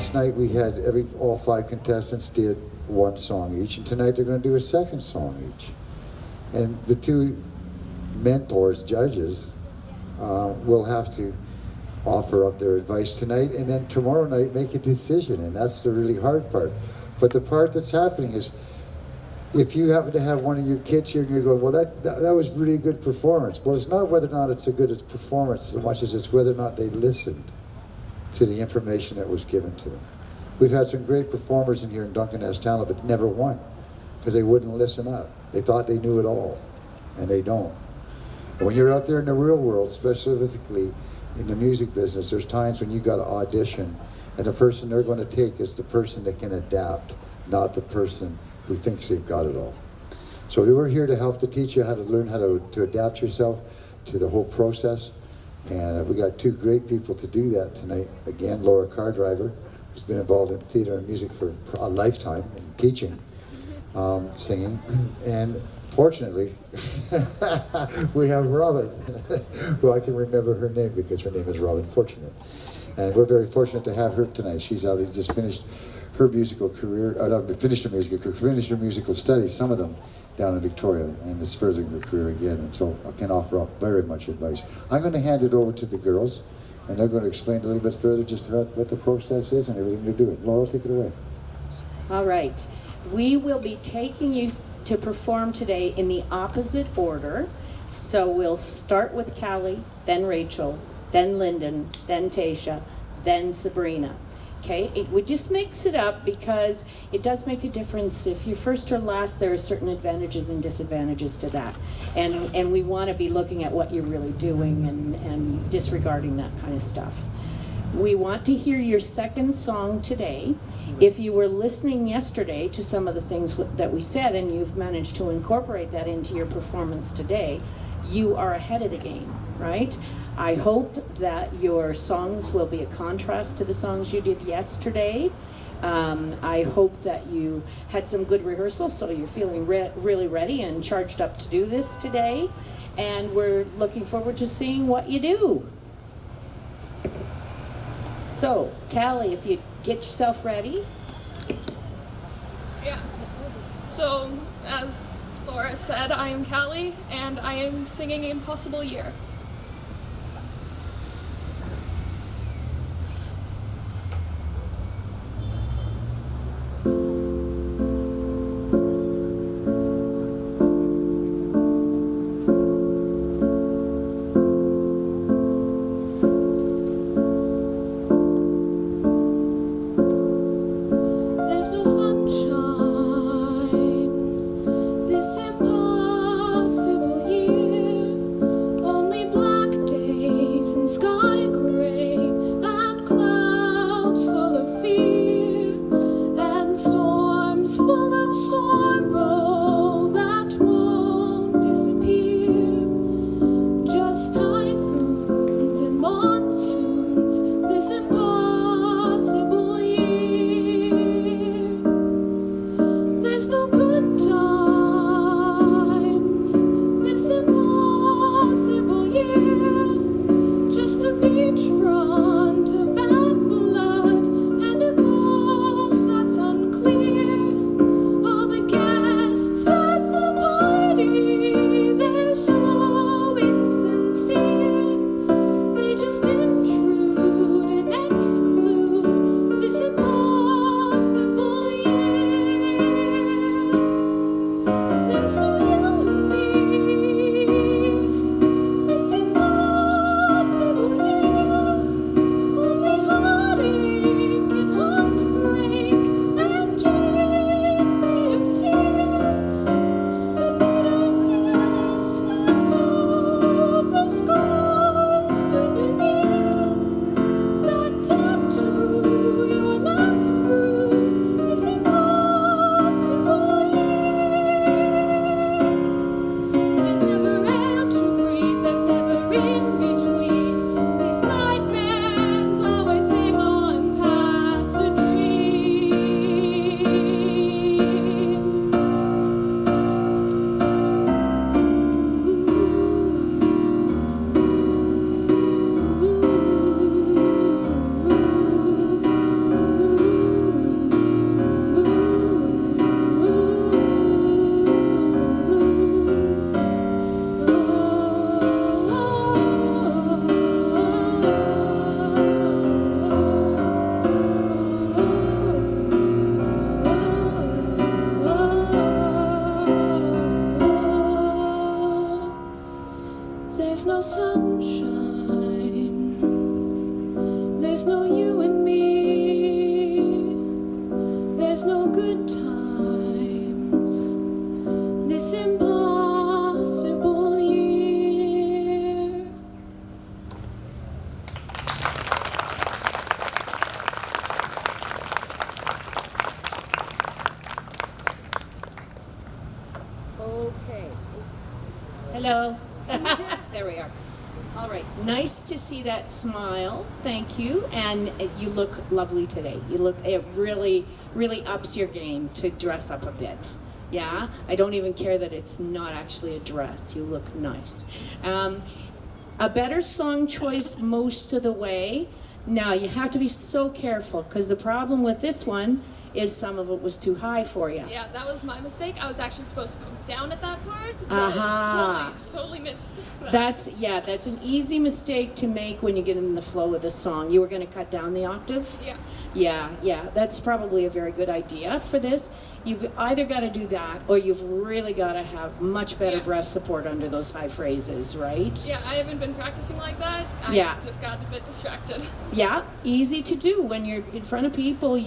last night we had all 5 contestants did 1 song each, and tonight they're going to do a 2nd song each. And the 2 mentors, judges, will have to offer up their advice tonight, and then tomorrow night make a decision, and that's the really hard part. But the part that's happening is, if you happen to have one of your kids here and you're going, well, that was really a good performance. Well, it's not whether or not it's a good performance so much as it's whether or not they listened to the information that was given to them. We've had some great performers in here, and Duncan has talent, but never won because they wouldn't listen up. They thought they knew it all, and they don't. And when you're out there in the real world, specifically in the music business, there's times when you got to audition, and the person they're going to take is the person that can adapt, not the person who thinks they've got it all. So we're here to help to teach you how to learn how to adapt yourself to the whole process. And we got 2 great people to do that tonight. Again, Laura Cardriver, who's been involved in theater and music for a lifetime, and teaching, singing. And fortunately, we have Robin, who I can remember her name because her name is Robin Fortunate. And we're very fortunate to have her tonight. She's already just finished her musical career, finished her musical studies, some of them down in Victoria, and is furthering her career again, and so I can offer up very much advice. I'm going to hand it over to the girls, and they're going to explain a little bit further just about what the process is and everything they're doing. Laura, take it away. All right. We will be taking you to perform today in the opposite order. So we'll start with Callie, then Rachel, then Linden, then Tasha, then Sabrina. Okay, we just mix it up because it does make a difference. If you're first or last, there are certain advantages and disadvantages to that. And we want to be looking at what you're really doing and disregarding that kind of stuff. We want to hear your 2nd song today. If you were listening yesterday to some of the things that we said and you've managed to incorporate that into your performance today, you are ahead of the game, right? I hope that your songs will be a contrast to the songs you did yesterday. I hope that you had some good rehearsal, so you're feeling really ready and charged up to do this today. And we're looking forward to seeing what you do. So, Callie, if you get yourself ready. Yeah. So, as Laura said, I am Callie, and I am singing Impossible Year. This impossible year, only There's no sunshine, there's no you and me, there's no good times, this impossible year. Okay. Hello. There we are. All right. Nice to see that smile. Thank you. And you look lovely today. You look, it really, really ups your game to dress up a bit. Yeah. I don't even care that it's not actually a dress. You look nice. A better song choice most of the way. Now you have to be so careful because the problem with this one is some of it was too high for you. Yeah, that was my mistake. I was actually supposed to go down at that part. Aha. Totally missed that. That's an easy mistake to make when you get in the flow of the song. You were going to cut down the octave? Yeah, that's probably a very good idea for this. You've either got to do that or you've really got to have much better breast support under those high phrases, right? Yeah, I haven't been practicing like that. I just got a bit distracted. Yeah, easy to do when you're in front of people.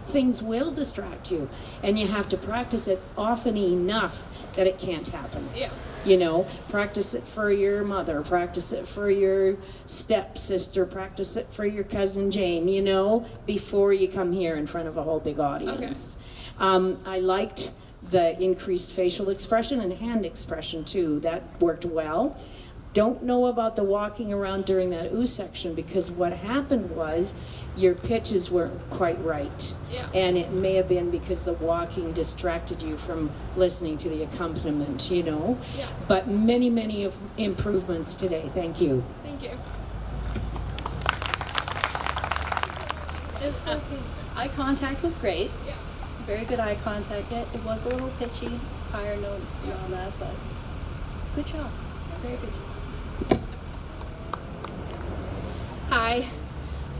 Things will distract you, and you have to practice it often enough that it can't happen. Yeah. You know, practice it for your mother, practice it for your stepsister, practice it for your cousin Jane, you know, before you come here in front of a whole big audience. Okay. I liked the increased facial expression and hand expression too. That worked well. Don't know about the walking around during that ooh section because what happened was your pitches weren't quite right. Yeah. And it may have been because the walking distracted you from listening to the accompaniment, you know. Yeah. But many, many of improvements today. Thank you. Thank you. It's okay. Eye contact was great. Yeah. Very good eye contact. It was a little pitchy, higher notes and all that, but good job. Very good job. Hi,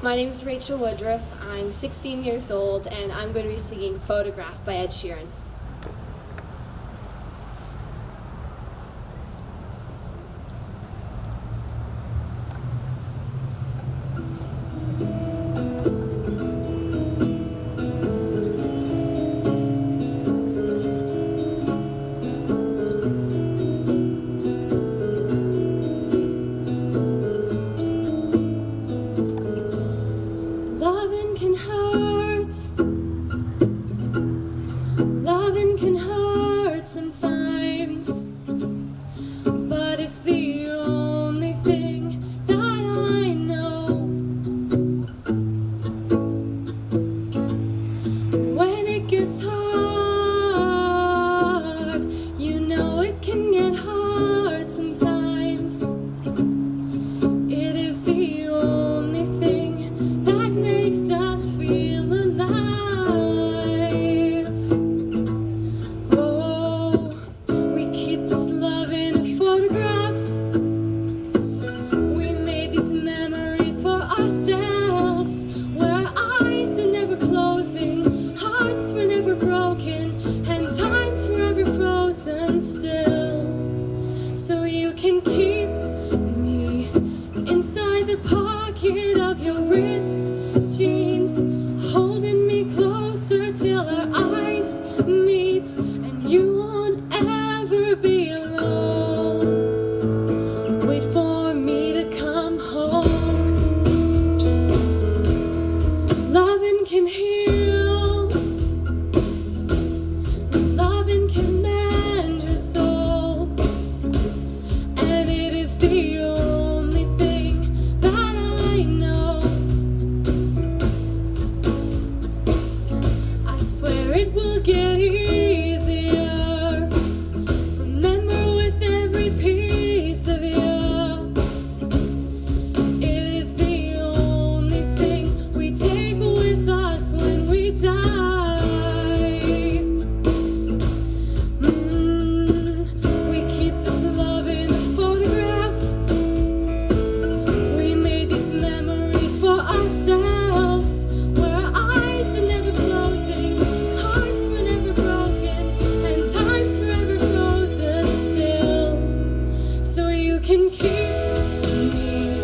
my name is Rachel Woodruff. I'm 16 years old and I'm going to be singing Photograph by Ed Sheeran. Loving can hurt. Loving can hurt sometimes. But it's the only thing that I know. When it gets hard, you know it can get hard sometimes. It is the only thing that makes us feel alive. Oh, we keep this love in a photograph. We made these memories for ourselves, where our eyes are never closing, hearts were never broken, and time's forever frozen still. So you can keep me inside the pocket of your ripped jeans, holding me closer till our eyes meet, and you won't ever be alone. Wait for me to come home. Loving can heal, loving can mend your soul, and it is the only thing that I know. I swear it will get easier. Remember with every piece of you, it is the only thing we take with us when we die. We keep this love in a photograph. can keep me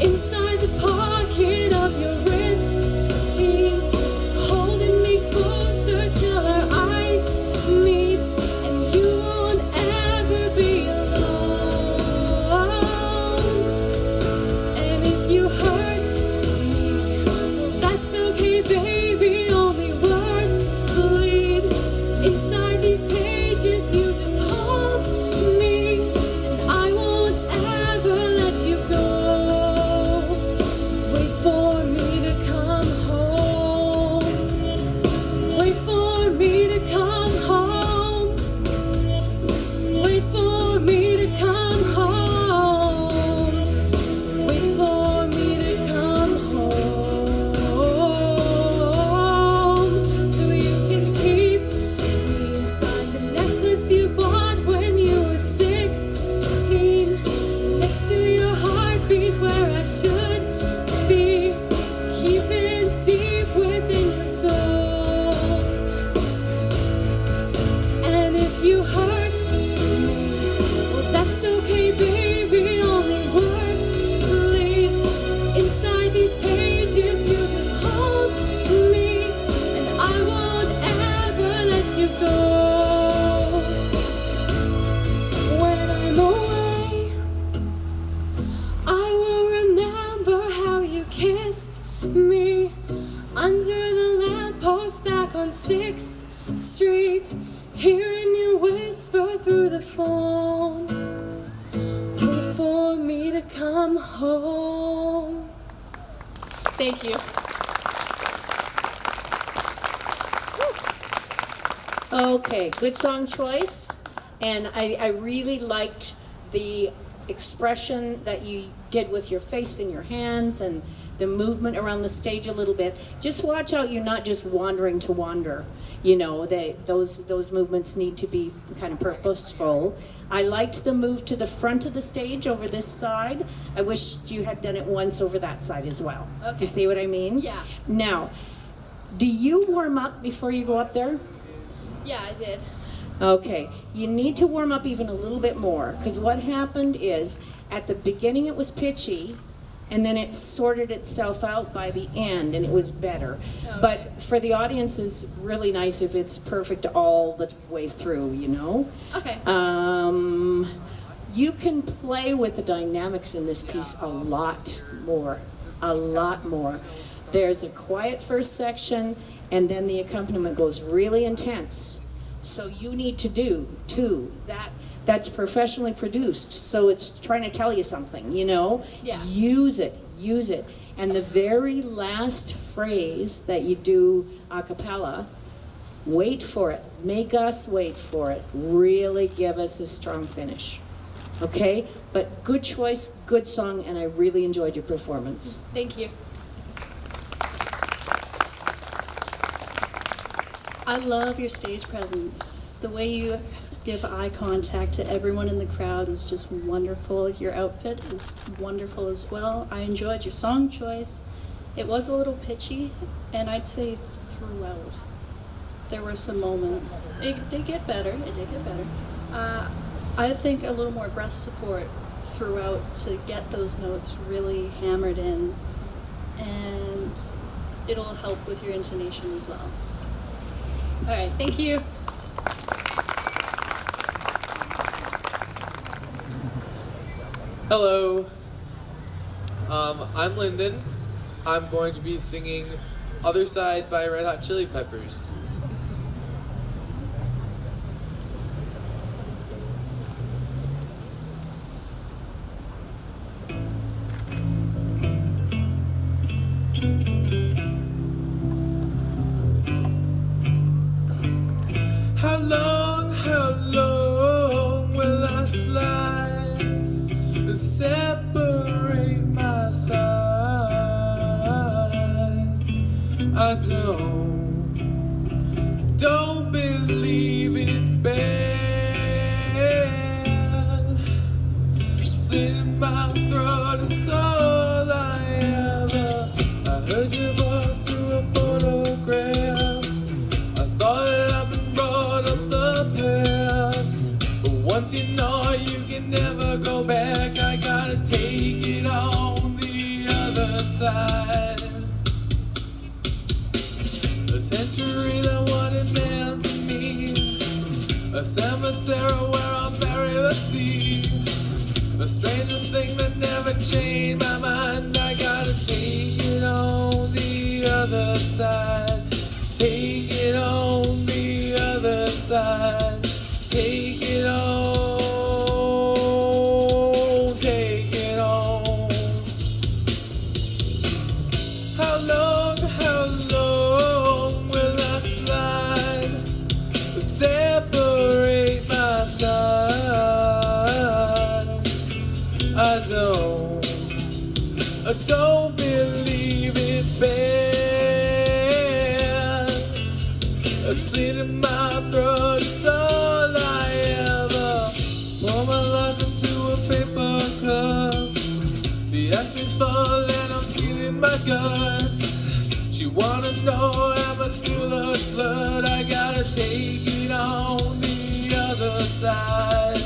inside the pocket of your ripped jeans, holding me closer till our eyes meet, and you won't ever be alone. And if you hurt me, well, that's okay, baby. Only words bleed inside these pages. You just hold me, and I won't ever let you go. Wait for me to come home. Wait for me to come home. Wait for me to come home. Wait for me to come home. So you can keep me inside the necklace you bought when you were 16, next to your heartbeat where I should be, keeping deep within your soul. And if you hurt me, well, that's okay, baby. Only words bleed inside these pages. You just hold me, and I won't ever let you go. When I'm away, I will remember how you kissed me under the lamppost back on 6th Street, hearing you whisper through the phone. Wait for me to come home. Thank you. Okay, good song choice. And I really liked the expression that you did with your face and your hands and the movement around the stage a little bit. Just watch out you're not just wandering to wander. You know, those movements need to be kind of purposeful. I liked the move to the front of the stage over this side. I wish you had done it once over that side as well. Okay. You see what I mean? Yeah. Now, do you warm up before you go up there? Yeah, I did. Okay, you need to warm up even a little bit more, because what happened is, at the beginning it was pitchy, and then it sorted itself out by the end, and it was better. Okay. But for the audience, it's really nice if it's perfect all the way through, you know? Okay. You can play with the dynamics in this piece a lot more. There's a quiet first section, and then the accompaniment goes really intense. So you need to do, too, that's professionally produced, so it's trying to tell you something, you know? Yeah. Use it. And the very last phrase that you do a cappella, wait for it. Make us wait for it. Really give us a strong finish. Okay? But good choice, good song, and I really enjoyed your performance. Thank you. I love your stage presence. The way you give eye contact to everyone in the crowd is just wonderful. Your outfit is wonderful as well. I enjoyed your song choice. It was a little pitchy, and I'd say throughout there were some moments. It did get better. I think a little more breath support throughout to get those notes really hammered in, and it'll help with your intonation as well. All right, thank you. Hello, I'm Linden. I'm going to be singing Other Side by Red Hot Chili Peppers. How long will I slide and separate my side? I don't believe it's bad. Slit in my throat is all I ever. I heard your voice through a photograph. I thought I'd been brought up the past, but once you know you can never go back. I the terror where I'll bury the sea. A stranger thing that never changed my mind. I gotta take it on the other side. Take it on the other side. Take it on. Take it on. How long will I slide to separate my side? I don't believe it's bad. A slit in my throat is all I ever. Pour my life into a paper cup. The ashtrays fall and I'm spilling my guts. She wanna know how much Mueller's blood. I gotta take it on the other side.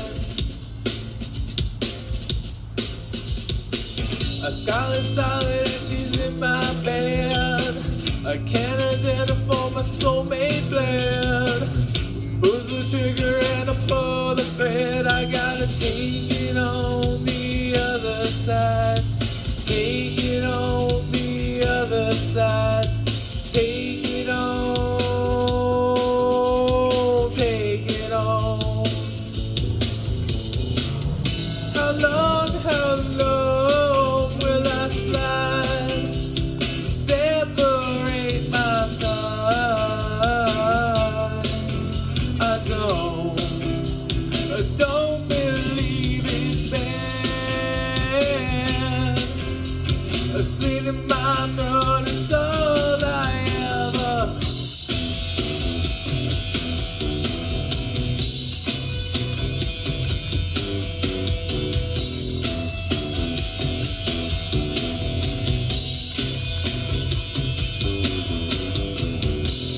A scarlet starlet and she's in my bed. A candidate for my soulmate bled. Who's the trigger and I pull the thread. I gotta take it on the other side. Take it on the other side. Take it on. Take it on. How long will I slide? Separate my side. I don't believe it's bad. A slit in my throat is all I ever.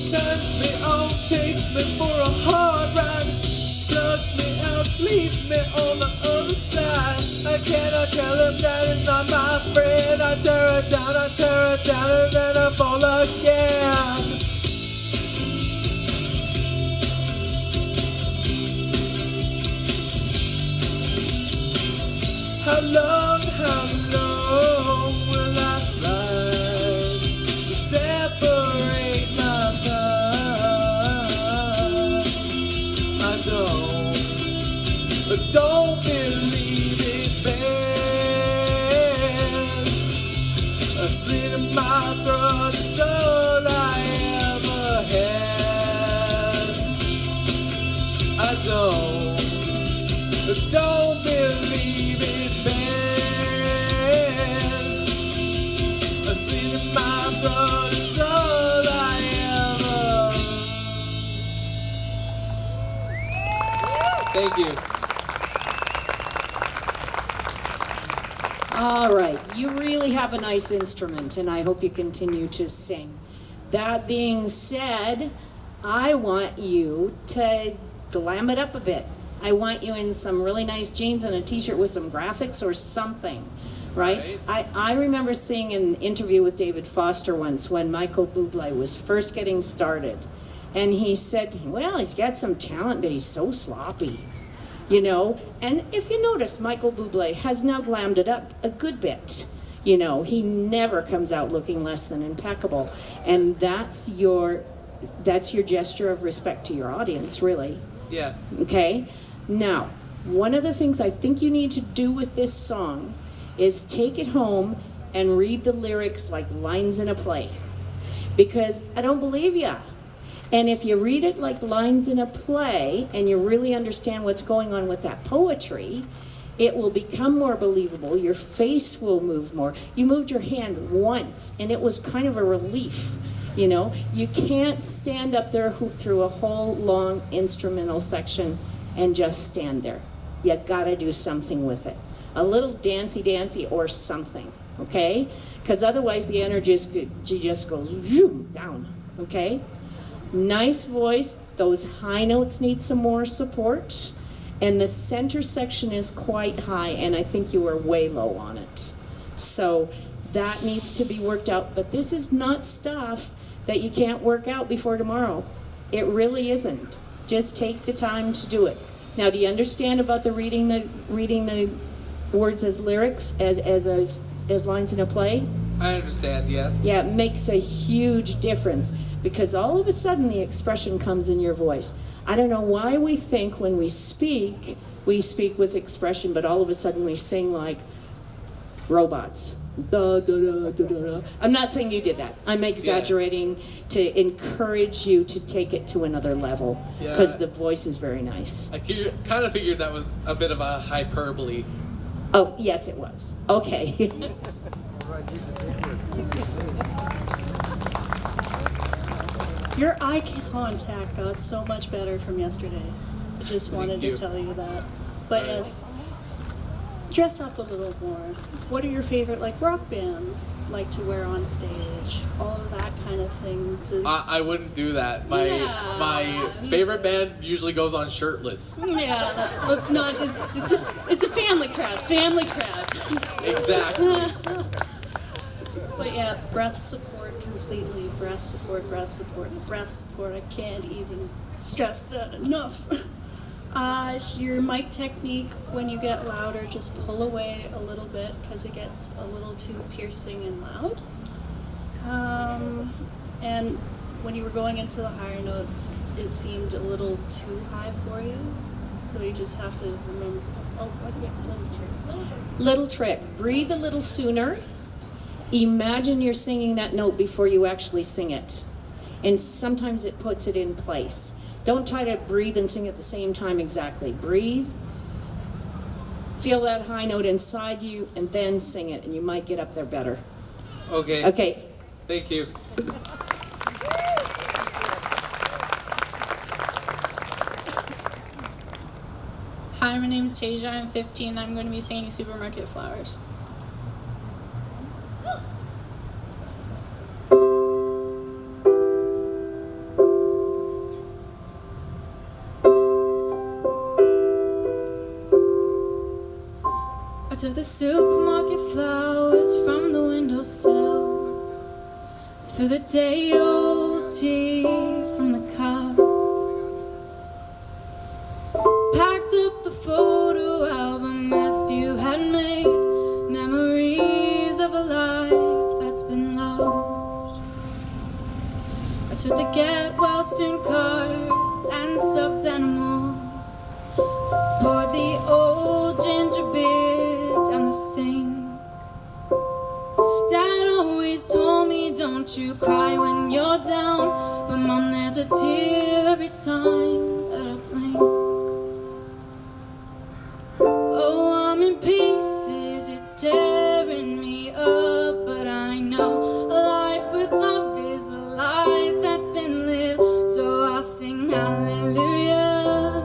Turn me on, take me for a hard ride. Plug me out, leave me on the other side. I cannot tell him that it's not my friend. I tear it down, and then I fall again. How long will I slide to separate my side? I don't believe it's bad. A slit in my throat is all I ever had. I don't believe it's bad. A slit in my throat is all I ever. Thank you. All right, you really have a nice instrument, and I hope you continue to sing. That being said, I want you to glam it up a bit. I want you in some really nice jeans and a t-shirt with some graphics or something, right? I remember seeing an interview with David Foster once when Michael Bublé was first getting started. And he said, well, he's got some talent, but he's so sloppy. You know, and if you notice, Michael Bublé has now glammed it up a good bit. You know, he never comes out looking less than impeccable, and that's your gesture of respect to your audience, really. Yeah. Okay. Now, one of the things I think you need to do with this song is take it home and read the lyrics like lines in a play, because I don't believe ya. And if you read it like lines in a play and you really understand what's going on with that poetry, it will become more believable. Your face will move more. You moved your hand once and it was kind of a relief. You know, you can't stand up there through a whole long instrumental section and just stand there. You gotta do something with it. A little dancey or something, okay? Because otherwise the energy just goes zoom down, okay? Nice voice. Those high notes need some more support. And the center section is quite high, and I think you were way low on it. So that needs to be worked out. But this is not stuff that you can't work out before tomorrow. It really isn't. Just take the time to do it. Now, do you understand about the reading the words as lyrics, as lines in a play? I understand, yeah. Yeah, it makes a huge difference because all of a sudden the expression comes in your voice. I don't know why we think when we speak with expression, but all of a sudden we sing like robots. Da, da, da, da, da, da. I'm not saying you did that. I'm exaggerating to encourage you to take it to another level because the voice is very nice. I kind of figured that was a bit of a hyperbole. Oh, yes, it was. Okay. Your eye contact got so much better from yesterday. I just wanted to tell you that. But yes, dress up a little more. What are your favorite rock bands like to wear on stage? All of that kind of thing. I wouldn't do that. My favorite band usually goes on shirtless. Yeah, let's not. It's a family crowd. Family crowd. Exactly. But yeah, breath support completely. Breath support, breath support, breath support. I can't even stress that enough. Your mic technique, when you get louder, just pull away a little bit because it gets a little too piercing and loud. And when you were going into the higher notes, it seemed a little too high for you. So you just have to remember. Little trick. Breathe a little sooner. Imagine you're singing that note before you actually sing it. And sometimes it puts it in place. Don't try to breathe and sing at the same time exactly. Breathe. Feel that high note inside you and then sing it and you might get up there better. Okay. Okay. Thank you. Hi, my name is Tasia. I'm 15. I'm going to be singing Supermarket Flowers. I took the supermarket flowers from the windowsill, threw the day-old tea from the cup, packed up the photo album Matthew had made, memories of a life that's been lost. I took the get well soon cards and stuffed animals, poured the old ginger beer down the sink. Dad always told me, don't you cry when you're down, but Mom, there's a tear every time that I blink. Oh, I'm in pieces, it's tearing me up, but I know a life with love is a life that's been lived, so I'll sing hallelujah.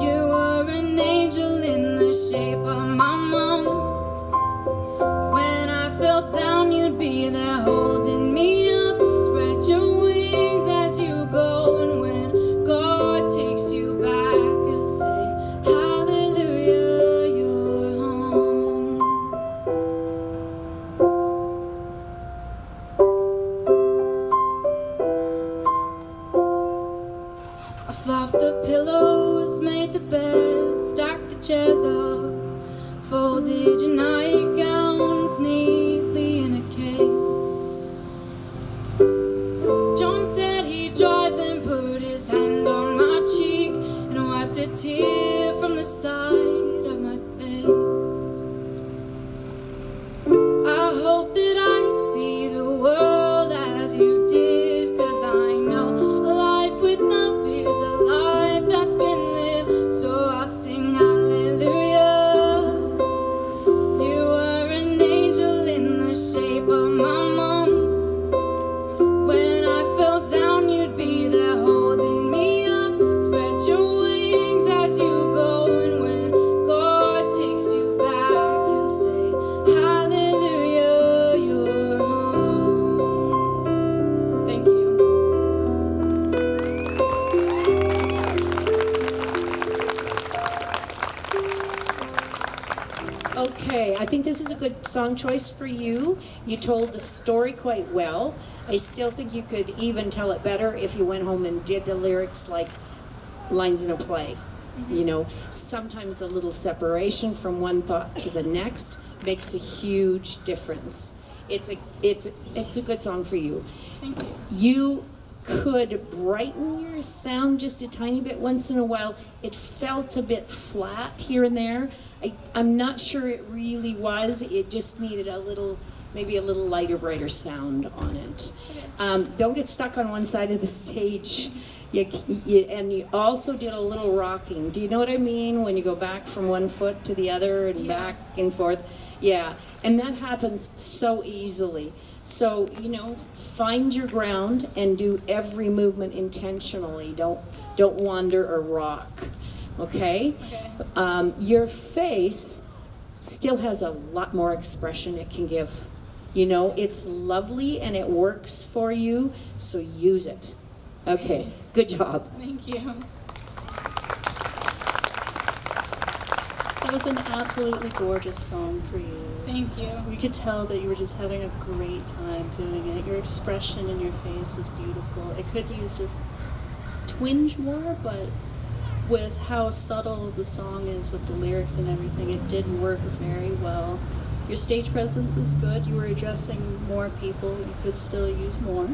You were an angel in the shape of my mom. When I fell down, you'd be there holding me up. Spread your wings as you go, and when God takes you back, you'll say, hallelujah, you're home. I fluffed the pillows, made the bed, stacked the chairs up, folded your nightgowns neatly in a case. John said he'd drive, then put his hand on my cheek and wiped a tear from the side of my face. I hope that I see the world as you did, 'cause I know a life with love is a life that's been lived, so I'll sing hallelujah. You were an angel in the shape of my mom. When I fell down, you'd be there holding me up. Spread your wings as you go, and when God takes you back, you'll say, hallelujah, you're home. Thank you. Okay, I think this is a good song choice for you. You told the story quite well. I still think you could even tell it better if you went home and did the lyrics like lines in a play. You know, sometimes a little separation from one thought to the next makes a huge difference. It's a good song for you. Thank you. You could brighten your sound just a tiny bit once in a while. It felt a bit flat here and there. I'm not sure it really was. It just needed maybe a little lighter, brighter sound on it. Don't get stuck on one side of the stage. And you also did a little rocking. Do you know what I mean? When you go back from one foot to the other and back and forth. Yeah, and that happens so easily. So, you know, find your ground and do every movement intentionally. Don't wander or rock, okay? Your face still has a lot more expression it can give. You know, it's lovely and it works for you, so use it. Okay, good job. Thank you. That was an absolutely gorgeous song for you. Thank you. We could tell that you were just having a great time doing it. Your expression in your face is beautiful. It could use just twinge more, but with how subtle the song is with the lyrics and everything, it did work very well. Your stage presence is good. You were addressing more people. You could still use more.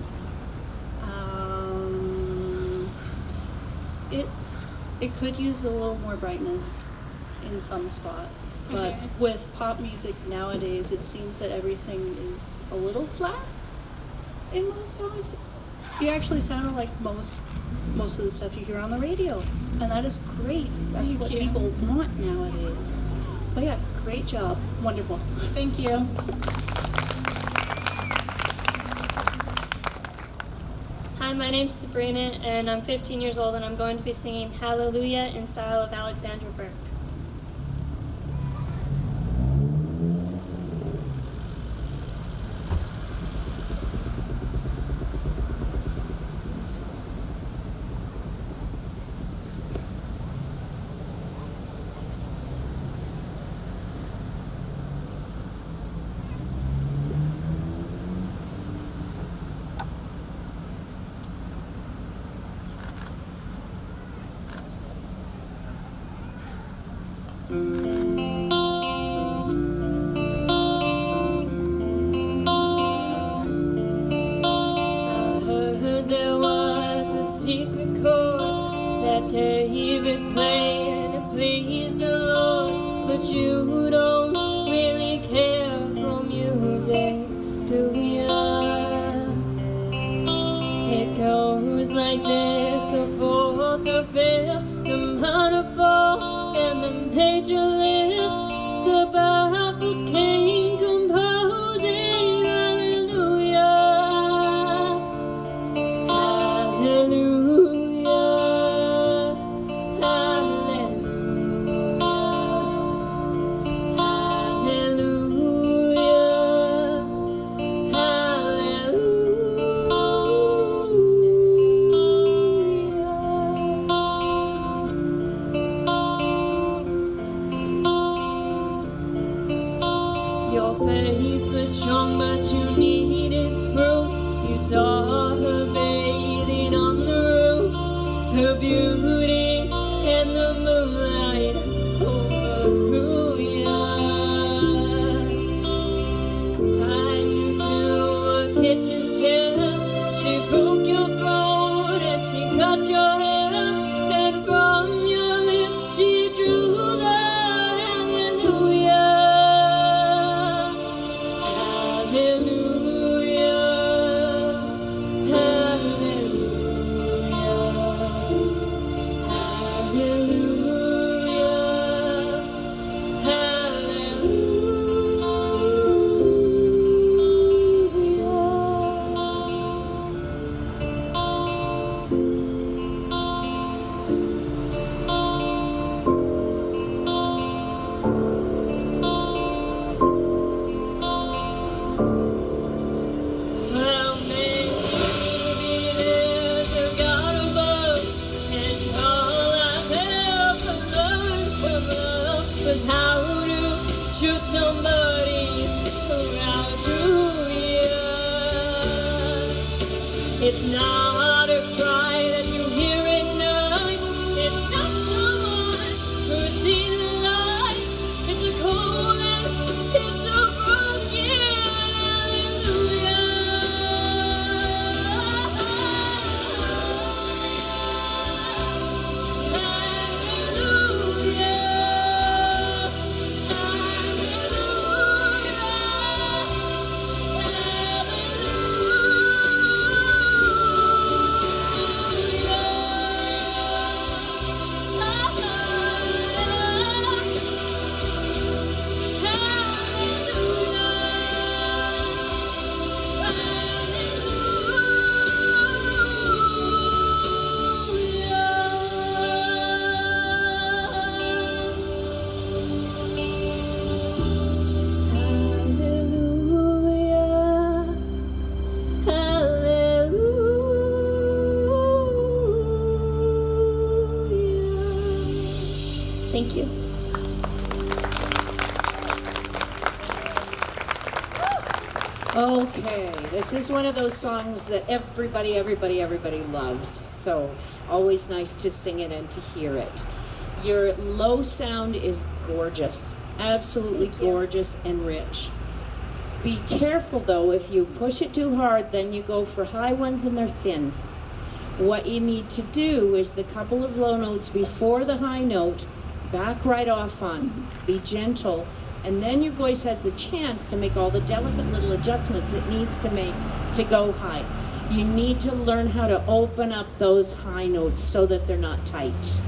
It could use a little more brightness in some spots, but with pop music nowadays, it seems that everything is a little flat in most songs. You actually sounded like most of the stuff you hear on the radio, and that is great. That's what people want nowadays. But yeah, great job. Wonderful. Thank you. Hi, my name's Sabrina, and I'm 15 years old, and I'm going to be singing Hallelujah in style of Alexandra Burke. Secret chord that David played to please the Lord, but you don't really care for music, do ya? It goes like this: the fourth, the fifth, the minor fall, and the major lift. The baffled king composing hallelujah. Your faith was strong, but you needed proof. You saw her bathing on the roof, her beauty and the moonlight overthrew ya. Tied you to a kitchen chair, she broke your throat and she cut your hair, and from your lips she drew the hallelujah. Well, maybe there's a God above, and all I've ever learned from love was how to shoot somebody around through you. It's not a cry that you hear at night. It's not someone Thank you. Okay, this is one of those songs that everybody loves. So always nice to sing it and to hear it. Your low sound is gorgeous, absolutely Thank you. gorgeous and rich. Be careful though, if you push it too hard, then you go for high ones and they're thin. What you need to do is the couple of low notes before the high note, back right off on, be gentle, and then your voice has the chance to make all the delicate little adjustments it needs to make to go high. You need to learn how to open up those high notes so that they're not tight.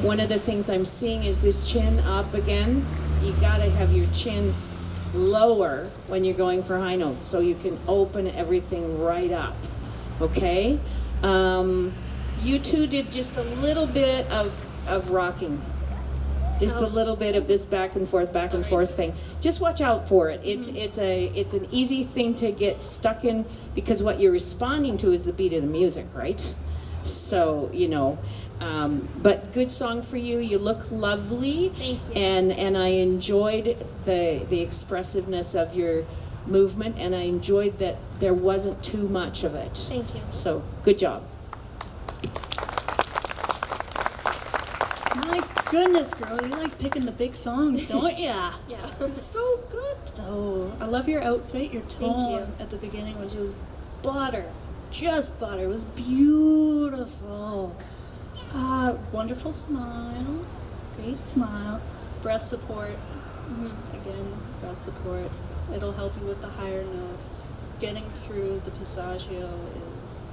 One of the things I'm seeing is this chin up again. You gotta have your chin lower when you're going for high notes so you can open everything right up, okay? You two did just a little bit of rocking. Just a little bit of this back and forth thing. Just watch out for it. It's an easy thing to get stuck in because what you're responding to is the beat of the music, right? So, you know, but good song for you. You look lovely. Thank you. And I enjoyed the expressiveness of your movement, and I enjoyed that there wasn't too much of it. Thank you. So, good job. My goodness, girl, you like picking the big songs, don't ya? Yeah. It's so good, though. I love your outfit. Your tone you. at the beginning was just butter. Just butter. It was beautiful. Wonderful smile. Great smile. Breath support. Again, breath support. It'll help you with the higher notes. Getting through the passaggio is...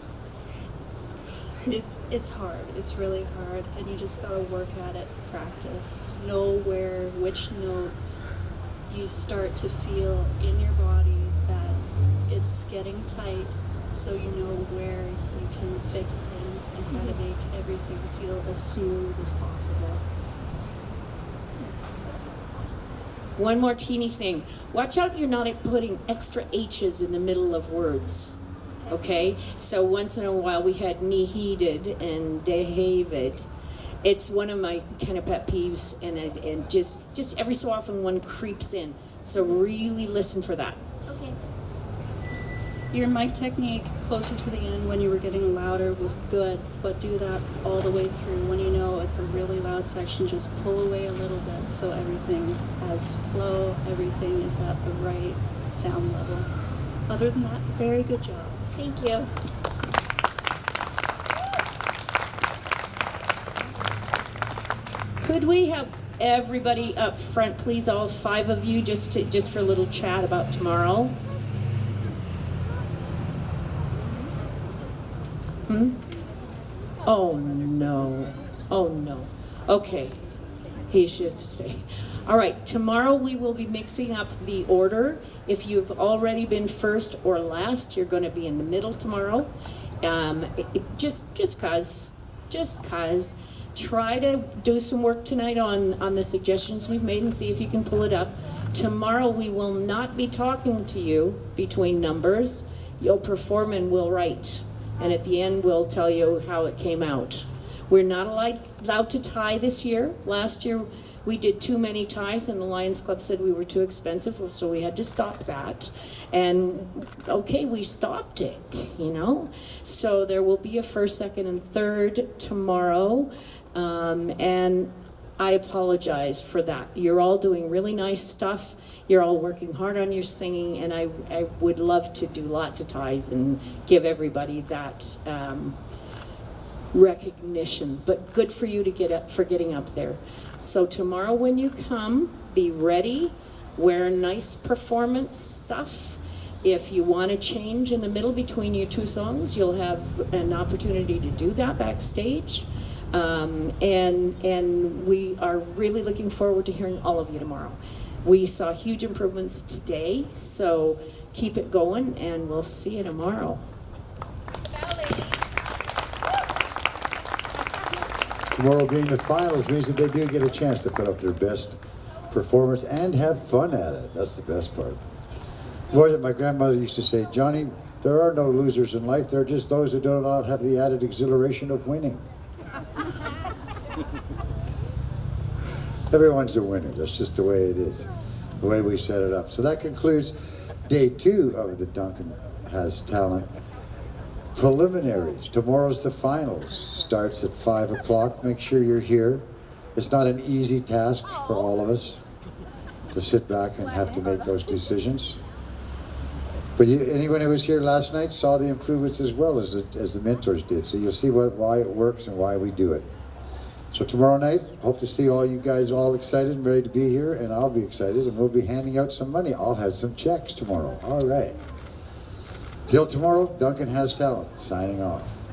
It's hard. It's really hard, and you just gotta work at it, practice. Know which notes you start to feel in your body that it's getting tight, so you know where you can fix things and how to make everything feel as smooth as possible. One more teeny thing. Watch out you're not putting extra H's in the middle of words. Okay? So once in a while we had needed and David. It's one of my kind of pet peeves, and just every so often one creeps in. So really listen for that. Okay. Your mic technique closer to the end when you were getting louder was good, but do that all the way through. When you know it's a really loud section, just pull away a little bit so everything has flow, everything is at the right sound level. Other than that, very good job. Thank you. Could we have everybody up front, please, all 5 of you, just for a little chat about tomorrow? Oh no. Oh no. Okay. He should stay. All right, tomorrow we will be mixing up the order. If you've already been first or last, you're going to be in the middle tomorrow. Just cause. Try to do some work tonight on the suggestions we've made and see if you can pull it up. Tomorrow we will not be talking to you between numbers. You'll perform and we'll write. And at the end we'll tell you how it came out. We're not allowed to tie this year. Last year we did too many ties and the Lions Club said we were too expensive, so we had to stop that. And okay, we stopped it, you know. So there will be a first, second, and third tomorrow. And I apologize for that. You're all doing really nice stuff. You're all working hard on your singing, and I would love to do lots of ties and give everybody that recognition. But good for you to get up for getting up there. So tomorrow when you come, be ready, wear nice performance stuff. If you want to change in the middle between your 2 songs, you'll have an opportunity to do that backstage. And we are really looking forward to hearing all of you tomorrow. We saw huge improvements today, so keep it going, and we'll see you tomorrow. Tomorrow being the finals means that they do get a chance to put up their best performance and have fun at it. That's the best part. What my grandmother used to say, Johnny, there are no losers in life. There are just those who do not have the added exhilaration of winning. Everyone's a winner. That's just the way it is, the way we set it up. So that concludes day 2 of the Duncan Has Talent preliminaries. Tomorrow's the finals. Starts at 5 o'clock. Make sure you're here. It's not an easy task for all of us to sit back and have to make those decisions. But anyone who was here last night saw the improvements as well as the mentors did. So you'll see why it works and why we do it. So tomorrow night, hope to see all you guys all excited and ready to be here, and I'll be excited, and we'll be handing out some money. I'll have some checks tomorrow. All right. Till tomorrow, Duncan Has Talent, signing off.